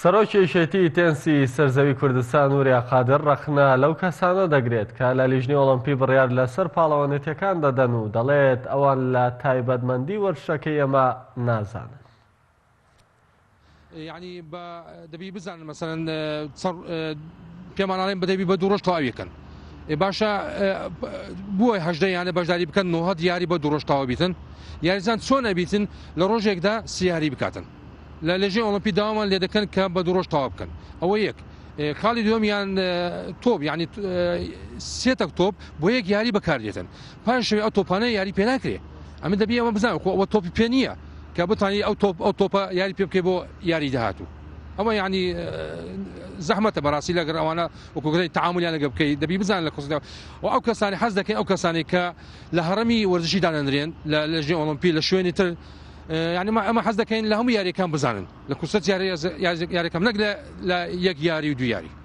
سەرۆکی شێتی تێنسی سەرزەوی کوردستان ووریا قادر ڕەخنە لەو کەسانە دەگرێت کە لە لیژنی ئۆلۆمپی بڕیار لەسەر پاڵەوانێتیەکان دەدەن و دەڵێت ئەوان لە تایبەتمەندی وەرزشەکەی ئێمە نازانن. یعنی دەبی بزانن مەسەڵەن پێماناڵێن بدەبی بە دوو ڕۆژ تەواویەکەن باشە بۆی هەژدە یانە بەشداری بکەن نۆهەت یاری بە دوو ڕۆژ تەواو بیتن یاریزان چۆن ئەبیتن لە ڕۆژێکدا سیاری بکاتن لە لەژێ ئۆلۆمپی داوامان لێ دەکەن کە بە دوو ڕۆژ تەواو بکەن ئەوە یەک خاڵی دووەمیان تۆپ یعنی سێتە تۆپ بۆ یەک یاری بەکاردێتن پاش ئەو تۆپانە یاری پێ ناکرێ ئەمە دەبی ئەمە بزانن ئەوە تۆپی پێ نییە کە بتانی ئەو تۆپە یاری پێ بکەی بۆ یاری داهاتوو ئەمە یعنی زەحمەتە بەڕاستی لەگەر ئەوانە وەکوگرەی تعاملیان لەگە بکەی دەبی بزانن لە کۆسدا و ئەو کەسانی حەز دەکەن ئەو کەسانی کە لە هەڕەمی وەرزشی دانەنرێن لە لەژێ ئۆلۆمپی لە شوێنی تر يعني ئەمە حەز دەکەین لە هەموو یاریەکان بزانن لە کورسەت یاریەکەم نەک لە یەک یاری و دوو یاری.